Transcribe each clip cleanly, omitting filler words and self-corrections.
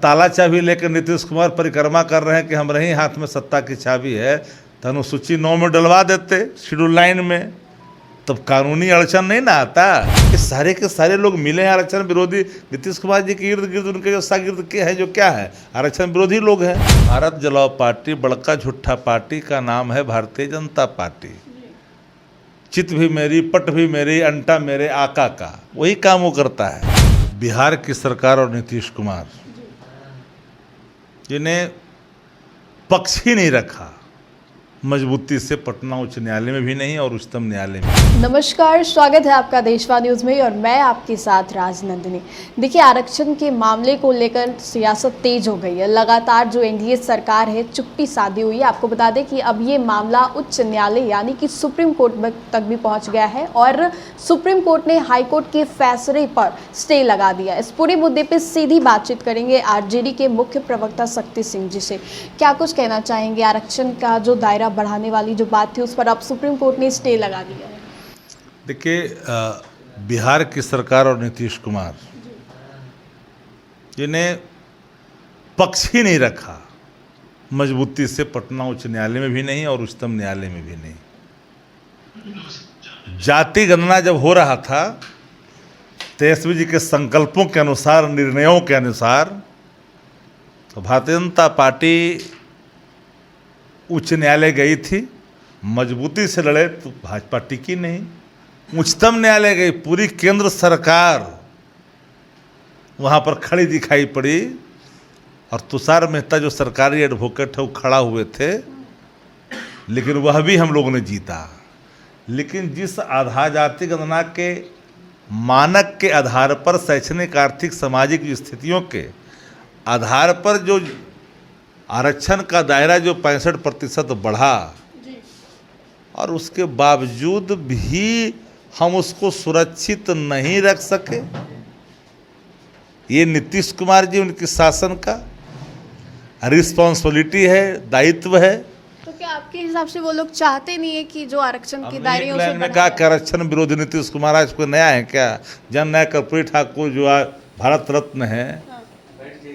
ताला चाबी लेकर नीतीश कुमार परिक्रमा कर रहे हैं कि हमारे ही हाथ में सत्ता की चाबी है, तो अनुसूची 9 में डलवा देते शेड्यूल 9 में, तब कानूनी अड़चन नहीं ना आता। ये सारे के सारे लोग मिले हैं आरक्षण विरोधी नीतीश कुमार जी के इर्द गिर्द, उनके जो शागिर्द के हैं, जो क्या है, आरक्षण विरोधी लोग हैं। भारत जलाओ पार्टी बड़का झूठा पार्टी का नाम है भारतीय जनता पार्टी। चित भी मेरी, पट भी मेरी, अंटा मेरे आका का, वही काम वो करता है। बिहार की सरकार और नीतीश कुमार जिन्हें पक्ष ही नहीं रखा मजबूती से, पटना उच्च न्यायालय में भी नहीं और उच्चतम न्यायालय में। नमस्कार, स्वागत है आपका देशवा न्यूज में और मैं आपके साथ राजनंदिनी। देखिए, आरक्षण के मामले को लेकर सियासत तेज हो गई है। लगातार जो एनडीए सरकार है चुप्पी साधी हुई है। आपको बता दें कि अब ये मामला उच्च न्यायालय यानी कि सुप्रीम कोर्ट तक भी पहुंच गया है और सुप्रीम कोर्ट ने हाई कोर्ट के फैसले पर स्टे लगा दिया। इस पूरे मुद्दे पर सीधी बातचीत करेंगे आरजेडी के मुख्य प्रवक्ता शक्ति सिंह जी से। क्या कुछ कहना चाहेंगे? आरक्षण का जो दायरा बढ़ाने वाली जो बात थी उस पर अब सुप्रीम कोर्ट ने स्टे लगा दिया है। देखिए, बिहार की सरकार और नीतीश कुमार जिन्हें पक्ष ही नहीं रखा मजबूती से, पटना उच्च न्यायालय में भी नहीं और उच्चतम न्यायालय में भी नहीं। जाति गणना जब हो रहा था, तेजस्वी जी के संकल्पों के अनुसार, निर्णयों के अनुसार, तो भारतीय जनता पार्टी उच्च न्यायालय गई थी, मजबूती से लड़े तो भाजपा टिकी नहीं। उच्चतम न्यायालय गई, पूरी केंद्र सरकार वहाँ पर खड़ी दिखाई पड़ी और तुषार मेहता जो सरकारी एडवोकेट है वो खड़ा हुए थे, लेकिन वह भी हम लोगों ने जीता। लेकिन जिस आधार जाति गणना के मानक के आधार पर, शैक्षणिक, आर्थिक, सामाजिक स्थितियों के आधार पर जो आरक्षण का दायरा जो 65% बढ़ा, और उसके बावजूद भी हम उसको सुरक्षित नहीं रख सके, ये नीतीश कुमार जी, उनकी शासन का रिस्पॉन्सिबिलिटी है, दायित्व है। तो क्या आपके हिसाब से वो लोग चाहते नहीं है कि जो आरक्षण के दायरे ने कहा कि आरक्षण विरोधी नीतीश कुमार आज कोई नया है क्या? जन नायक कर्पूरी ठाकुर जो आज भारत रत्न है,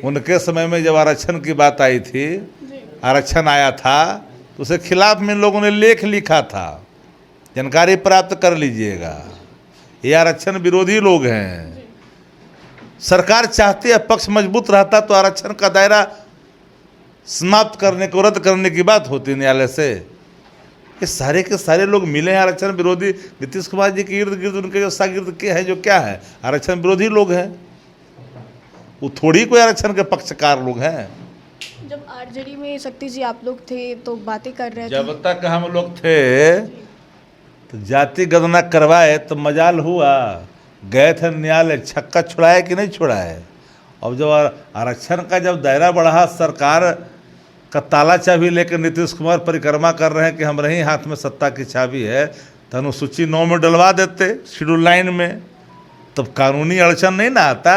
उनके समय में जब आरक्षण की बात आई थी, आरक्षण आया था, तो उसके खिलाफ में लोगों ने लेख लिखा था, जानकारी प्राप्त कर लीजिएगा। ये आरक्षण विरोधी लोग हैं। सरकार चाहती है पक्ष मजबूत रहता तो आरक्षण का दायरा समाप्त करने को, रद्द करने की बात होती न्यायालय से। ये सारे के सारे लोग मिले हैं आरक्षण विरोधी नीतीश कुमार जी के इर्द गिर्द, उनके जो शागिर्द के हैं, जो क्या है, आरक्षण विरोधी लोग हैं। वो थोड़ी कोई आरक्षण के पक्षकार लोग हैं। जब आरजेडी में शक्ति जी आप लोग थे तो बातें कर रहे थे, जब तक हम लोग थे तो जाति गणना करवाए तो मजाल हुआ, गए थे न्यायालय, छक्का छुड़ाए कि नहीं छुड़ाए। अब जब आरक्षण का जब दायरा बढ़ा, सरकार का ताला चाबी लेकर नीतीश कुमार परिक्रमा कर रहे हैं कि हमारे ही हाथ में सत्ता की चाबी है, तो अनुसूची 9 में डलवा देते शेड्यूल 9 में, तब कानूनी अड़चन नहीं ना आता।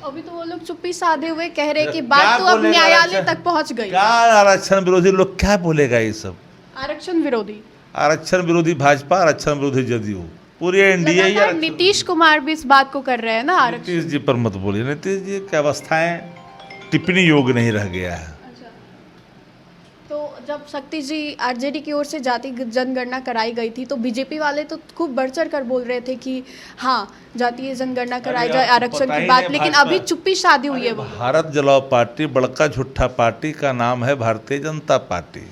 अभी तो वो लोग चुप्पी साधे हुए कह रहे कि बात तो अब न्यायालय तक पहुंच गई। क्या आरक्षण विरोधी लोग क्या बोलेगा? ये सब आरक्षण विरोधी भाजपा, आरक्षण विरोधी जदयू, पूरी एनडीए। नीतीश कुमार भी इस बात को कर रहे हैं ना। नीतीश जी पर मत बोलिए, नीतीश जी की अवस्थाएं टिप्पणी योग्य नहीं रह गया है। तो जब शक्ति जी आरजेडी की ओर से जाति जनगणना कराई गई थी तो बीजेपी वाले तो खूब बढ़ चढ़ कर बोल रहे थे कि हाँ, जातीय जनगणना कराई जाए, आरक्षण की बात, लेकिन अभी चुप्पी साधी हुई है। भारत जलाओ पार्टी बड़का झूठा पार्टी का नाम है भारतीय जनता पार्टी।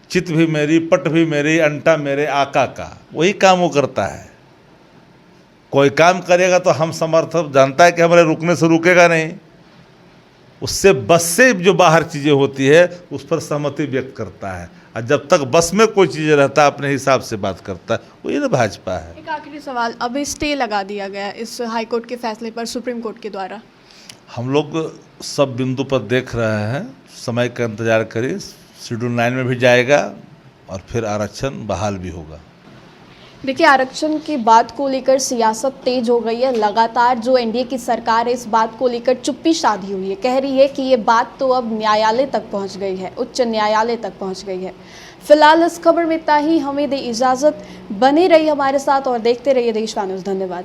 चित भी मेरी, पट भी मेरी, अंटा मेरे आका का, वही काम वो करता है। कोई काम करेगा तो हम समर्थक, जानता है कि हमारे रुकने से रुकेगा नहीं, उससे बस से जो बाहर चीज़ें होती है उस पर सहमति व्यक्त करता है, और जब तक बस में कोई चीज़ें रहता है अपने हिसाब से बात करता है, वही ना भाजपा है। एक आखिरी सवाल, अभी स्टे लगा दिया गया इस हाई कोर्ट के फैसले पर सुप्रीम कोर्ट के द्वारा। हम लोग सब बिंदु पर देख रहे हैं, समय का इंतजार करिए, शेड्यूल 9 में भी जाएगा और फिर आरक्षण बहाल भी होगा। देखिए, आरक्षण की बात को लेकर सियासत तेज हो गई है। लगातार जो एनडीए की सरकार है इस बात को लेकर चुप्पी साधी हुई है, कह रही है कि ये बात तो अब न्यायालय तक पहुंच गई है, उच्च न्यायालय तक पहुंच गई है। फिलहाल इस खबर में इतना ही, हमें दे इजाज़त। बने रहिए हमारे साथ और देखते रहिए देशवा न्यूज़। धन्यवाद।